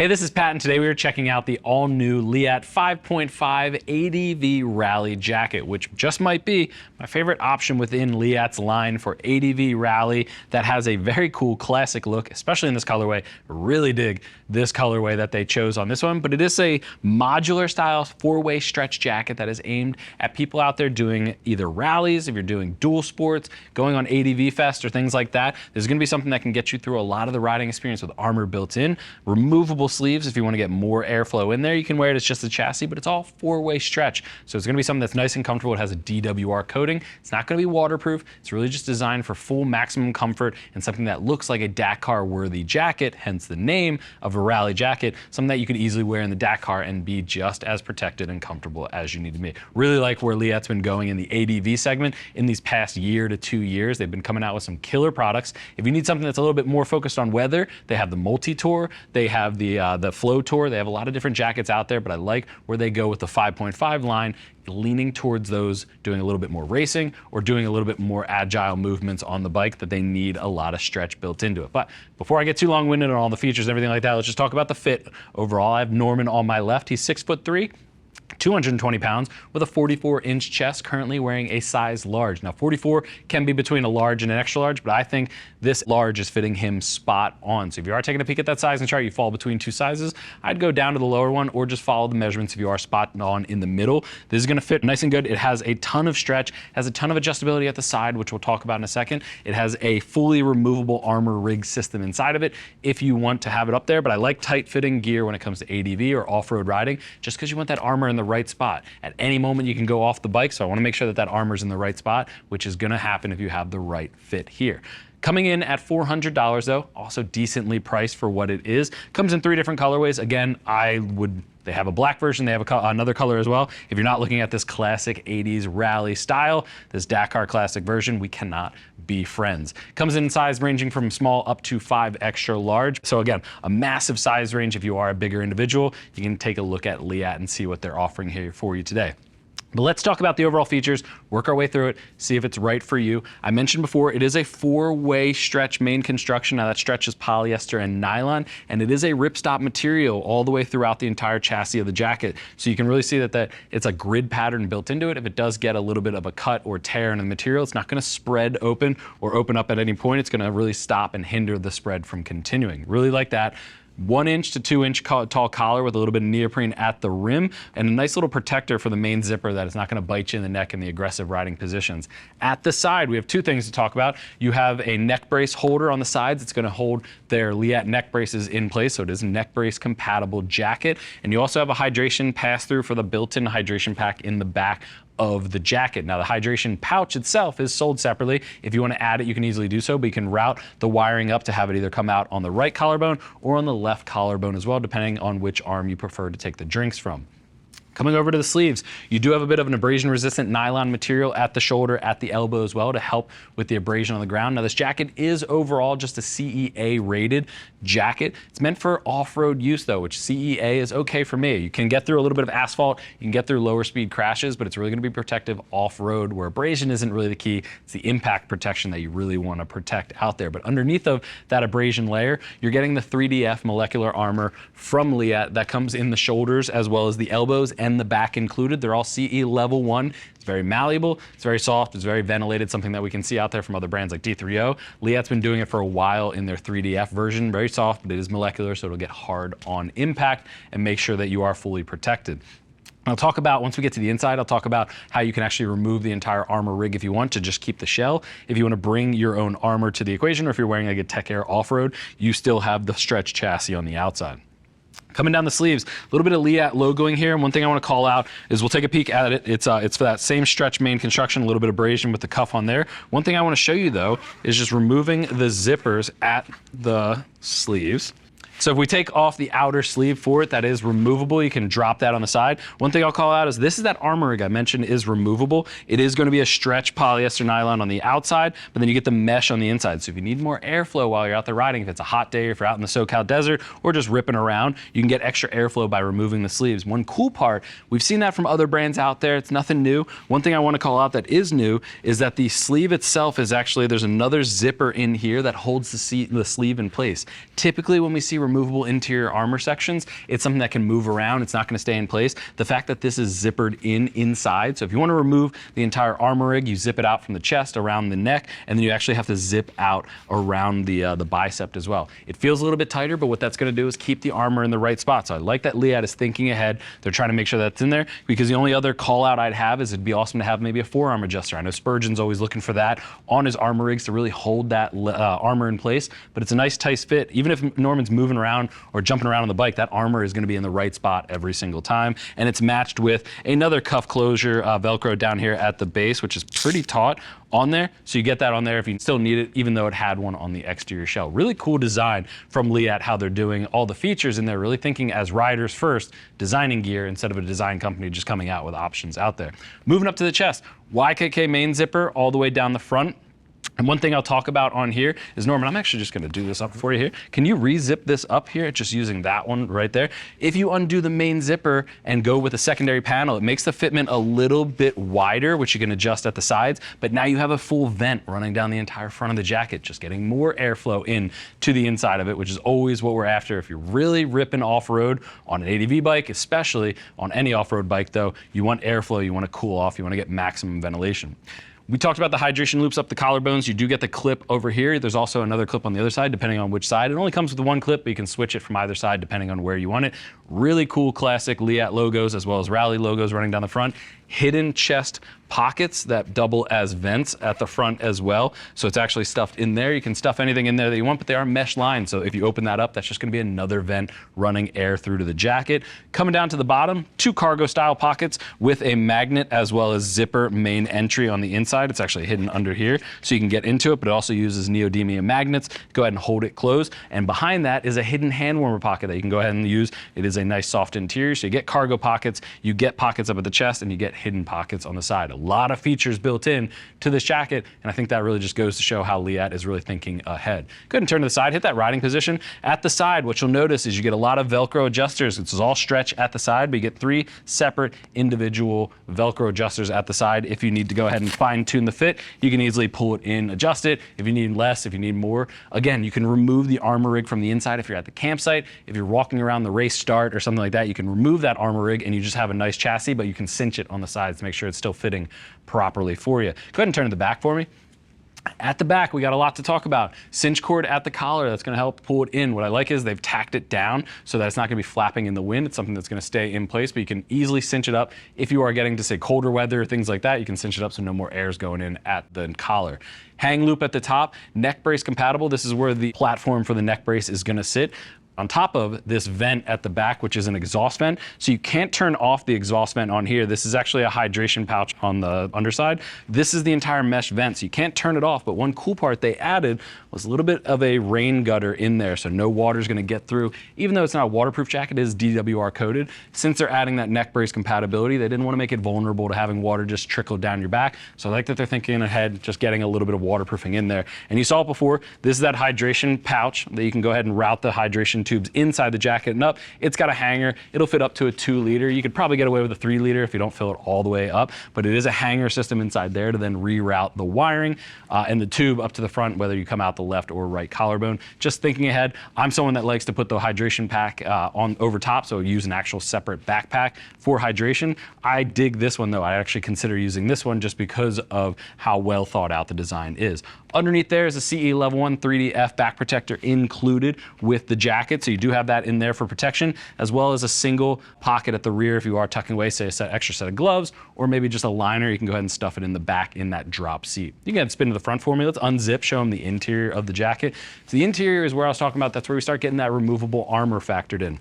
Hey, this is Pat, and today we are checking out the all-new Leatt 5.5 ADV Rally jacket, which just might be my favorite option within Leatt's line for ADV Rally that has a very cool classic look, especially in this colorway. I really dig this colorway that they chose on this one, but it is a modular style four-way stretch jacket that is aimed at people out there doing either rallies, if you're doing dual sports, going on ADV Fest or things like that. There's gonna be something that can get you through a lot of the riding experience with armor built in, removable sleeves if you want to get more airflow in there. You can wear it as just a chassis, but it's all four-way stretch. So it's going to be something that's nice and comfortable. It has a DWR coating. It's not going to be waterproof. It's really just designed for full maximum comfort and something that looks like a Dakar-worthy jacket, hence the name of a rally jacket, something that you could easily wear in the Dakar and be just as protected and comfortable as you need to be. Really like where Leatt's been going in the ADV segment in these past year to 2 years. They've been coming out with some killer products. If you need something that's a little bit more focused on weather, they have the Multi-Tour, they have the Flow Tour. They have a lot of different jackets out there, but I like where they go with the 5.5 line, leaning towards those doing a little bit more racing or doing a little bit more agile movements on the bike that they need a lot of stretch built into it. But before I get too long-winded on all the features and everything like that, let's just talk about the fit overall. I have Norman on my left. He's 6'3", 220 pounds with a 44-inch chest, currently wearing a size large. Now 44 can be between a large and an extra large, but I think this large is fitting him spot on. So if you are taking a peek at that size and chart, you fall between two sizes, I'd go down to the lower one or just follow the measurements if you are spot on in the middle. This is gonna fit nice and good. It has a ton of stretch, has a ton of adjustability at the side, which we'll talk about in a second. It has a fully removable armor rig system inside of it if you want to have it up there, but I like tight fitting gear when it comes to ADV or off-road riding, just because you want that armor in the right spot. At any moment you can go off the bike, so I want to make sure that that armor's in the right spot, which is going to happen if you have the right fit here. Coming in at $400 though, also decently priced for what it is. Comes in 3 different colorways. Again, they have a black version, they have another color as well. If you're not looking at this classic 80s rally style, this Dakar classic version, we cannot be friends. Comes in size ranging from small up to 5 extra large. So again, a massive size range. If you are a bigger individual, you can take a look at Leatt and see what they're offering here for you today. But let's talk about the overall features, work our way through it, see if it's right for you. I mentioned before, it is a 4-way stretch main construction. Now that stretch is polyester and nylon, and it is a ripstop material all the way throughout the entire chassis of the jacket. So you can really see that it's a grid pattern built into it. If it does get a little bit of a cut or tear in the material, it's not gonna spread open or open up at any point. It's gonna really stop and hinder the spread from continuing. Really like that. 1 inch to 2 inch tall collar with a little bit of neoprene at the rim and a nice little protector for the main zipper that is not going to bite you in the neck in the aggressive riding positions. At the side, we have 2 things to talk about. You have a neck brace holder on the sides. It's going to hold their Leatt neck braces in place, so it is a neck brace compatible jacket. And you also have a hydration pass-through for the built-in hydration pack in the back of the jacket. Now the hydration pouch itself is sold separately. If you want to add it, you can easily do so, but you can route the wiring up to have it either come out on the right collarbone or on the left collarbone as well, depending on which arm you prefer to take the drinks from. Coming over to the sleeves, you do have a bit of an abrasion-resistant nylon material at the shoulder, at the elbow as well to help with the abrasion on the ground. Now this jacket is overall just a CEA-rated jacket. It's meant for off-road use though, which CEA is okay for me. You can get through a little bit of asphalt, you can get through lower speed crashes, but it's really gonna be protective off-road where abrasion isn't really the key. It's the impact protection that you really wanna protect out there. But underneath of that abrasion layer, you're getting the 3DF molecular armor from Leatt that comes in the shoulders as well as the elbows and the back included. They're all CE level 1. It's very malleable, it's very soft, it's very ventilated, something that we can see out there from other brands like D3O. Leatt's been doing it for a while in their 3DF version, very soft, but it is molecular, so it'll get hard on impact and make sure that you are fully protected. I'll talk about, once we get to the inside, I'll talk about how you can actually remove the entire armor rig if you want to just keep the shell. If you want to bring your own armor to the equation, or if you're wearing like a Tech Air off-road, you still have the stretch chassis on the outside. Coming down the sleeves, a little bit of Leatt logoing here, and one thing I want to call out is we'll take a peek at it. It's for that same stretch main construction, a little bit of abrasion with the cuff on there. One thing I want to show you though is just removing the zippers at the sleeves. So if we take off the outer sleeve for it, that is removable. You can drop that on the side. One thing I'll call out is this is that armor rig I mentioned is removable. It is going to be a stretch polyester nylon on the outside, but then you get the mesh on the inside. So if you need more airflow while you're out there riding, if it's a hot day, if you're out in the SoCal desert, or just ripping around, you can get extra airflow by removing the sleeves. One cool part, we've seen that from other brands out there. It's nothing new. One thing I want to call out that is new is that the sleeve itself is actually, there's another zipper in here that holds the sleeve in place. Typically when we see removable interior armor sections. It's something that can move around. It's not going to stay in place. The fact that this is zippered inside, so if you want to remove the entire armor rig, you zip it out from the chest around the neck, and then you actually have to zip out around the bicep as well. It feels a little bit tighter, but what that's going to do is keep the armor in the right spot. So I like that Leatt is thinking ahead. They're trying to make sure that's in there, because the only other call out I'd have is it'd be awesome to have maybe a forearm adjuster. I know Spurgeon's always looking for that on his armor rigs to really hold that armor in place, but it's a nice tight fit. Even if Norman's moving around or jumping around on the bike, that armor is going to be in the right spot every single time. And it's matched with another cuff closure Velcro down here at the base, which is pretty taut on there. So you get that on there if you still need it, even though it had one on the exterior shell. Really cool design from Leatt, how they're doing all the features in there, really thinking as riders first, designing gear instead of a design company just coming out with options out there. Moving up to the chest, YKK main zipper all the way down the front. And one thing I'll talk about on here is, Norman, I'm actually just going to do this up for you here. Can you re-zip this up here, just using that one right there? If you undo the main zipper and go with a secondary panel, it makes the fitment a little bit wider, which you can adjust at the sides, but now you have a full vent running down the entire front of the jacket, just getting more airflow in to the inside of it, which is always what we're after. If you're really ripping off-road on an ADV bike, especially on any off-road bike though, you want airflow, you want to cool off, you want to get maximum ventilation. We talked about the hydration loops up the collarbones. You do get the clip over here. There's also another clip on the other side, depending on which side. It only comes with one clip, but you can switch it from either side depending on where you want it. Really cool classic Leatt logos as well as Rally logos running down the front. Hidden chest pockets that double as vents at the front as well. So it's actually stuffed in there. You can stuff anything in there that you want, but they are mesh lined. So if you open that up, that's just gonna be another vent running air through to the jacket. Coming down to the bottom, two cargo style pockets with a magnet as well as zipper main entry on the inside. It's actually hidden under here, so you can get into it, but it also uses neodymium magnets. Go ahead and hold it closed. And behind that is a hidden hand warmer pocket that you can go ahead and use. It is a nice soft interior, so you get cargo pockets, you get pockets up at the chest, and you get hidden pockets on the side. A lot of features built in to this jacket, and I think that really just goes to show how Leatt is really thinking ahead. Go ahead and turn to the side, hit that riding position. At the side, what you'll notice is you get a lot of Velcro adjusters. This is all stretch at the side, but you get three separate individual Velcro adjusters at the side. If you need to go ahead and fine tune the fit, you can easily pull it in, adjust it. If you need less, if you need more. Again, you can remove the armor rig from the inside if you're at the campsite. If you're walking around the race start or something like that, you can remove that armor rig and you just have a nice chassis, but you can cinch it on the sides to make sure it's still fitting properly for you. Go ahead and turn to the back for me. At the back, we got a lot to talk about. Cinch cord at the collar, that's gonna help pull it in. What I like is they've tacked it down so that it's not gonna be flapping in the wind. It's something that's gonna stay in place, but you can easily cinch it up. If you are getting to say colder weather or things like that, you can cinch it up so no more air is going in at the collar. Hang loop at the top, neck brace compatible. This is where the platform for the neck brace is gonna sit. On top of this vent at the back, which is an exhaust vent. So you can't turn off the exhaust vent on here. This is actually a hydration pouch on the underside. This is the entire mesh vent, so you can't turn it off. But one cool part they added was a little bit of a rain gutter in there, so no water is gonna get through. Even though it's not a waterproof jacket, it is DWR coated. Since they're adding that neck brace compatibility, they didn't wanna make it vulnerable to having water just trickle down your back. So I like that they're thinking ahead, just getting a little bit of waterproofing in there. And you saw it before, this is that hydration pouch that you can go ahead and route the hydration tubes inside the jacket and up. It's got a hanger. It'll fit up to a 2 liter. You could probably get away with a 3 liter if you don't fill it all the way up, but it is a hanger system inside there to then reroute the wiring and the tube up to the front, whether you come out the left or right collarbone. Just thinking ahead, I'm someone that likes to put the hydration pack on over top, so use an actual separate backpack for hydration. I dig this one though. I actually consider using this one just because of how well thought out the design is. Underneath there is a CE Level 1 3DF back protector included with the jacket, so you do have that in there for protection, as well as a single pocket at the rear if you are tucking away, say, extra set of gloves, or maybe just a liner. You can go ahead and stuff it in the back in that drop seat. You can go ahead and spin to the front for me. Let's unzip, show them the interior of the jacket. So the interior is where I was talking about. That's where we start getting that removable armor factored in.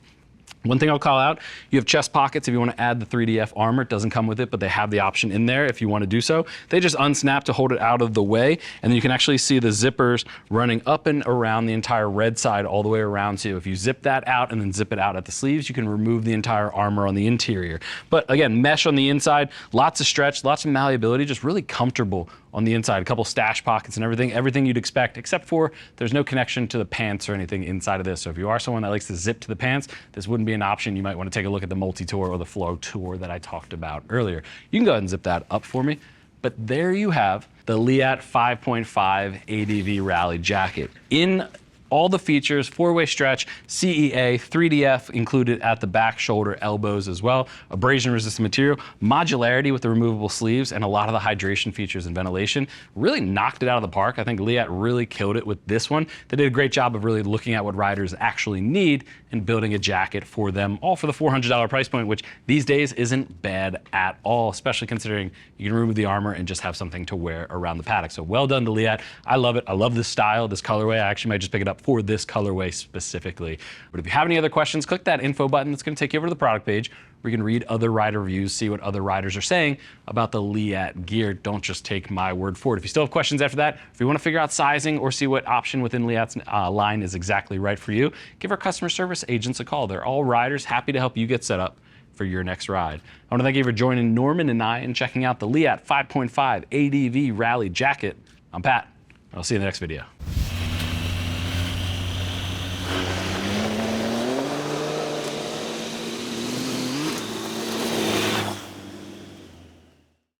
One thing I'll call out, you have chest pockets if you want to add the 3DF armor. It doesn't come with it, but they have the option in there if you want to do so. They just unsnap to hold it out of the way, and then you can actually see the zippers running up and around the entire red side all the way around. So if you zip that out and then zip it out at the sleeves, you can remove the entire armor on the interior. But again, mesh on the inside, lots of stretch, lots of malleability, just really comfortable on the inside. A couple stash pockets and everything you'd expect, except for there's no connection to the pants or anything inside of this. So if you are someone that likes to zip to the pants, this wouldn't be an option. You might want to take a look at the multi-tour or the flow tour that I talked about earlier. You can go ahead and zip that up for me. But there you have the Leatt 5.5 ADV Rally jacket. In all the features, 4-way stretch, CEA, 3DF included at the back, shoulder, elbows as well, abrasion resistant material, modularity with the removable sleeves, and a lot of the hydration features and ventilation. Really knocked it out of the park. I think Leatt really killed it with this one. They did a great job of really looking at what riders actually need and building a jacket for them, all for the $400 price point, which these days isn't bad at all, especially considering you can remove the armor and just have something to wear around the paddock. So well done to Leatt. I love it. I love this style, this colorway. I actually might just pick it up for this colorway specifically. But if you have any other questions, click that info button. That's going to take you over to the product page where you can read other rider reviews, see what other riders are saying about the Leatt gear. Don't just take my word for it. If you still have questions after that, if you want to figure out sizing or see what option within Leatt's line is exactly right for you, give our customer service agents a call. They're all riders, happy to help you get set up for your next ride. I want to thank you for joining Norman and I and checking out the Leatt 5.5 ADV Rally jacket. I'm Pat. I'll see you in the next video.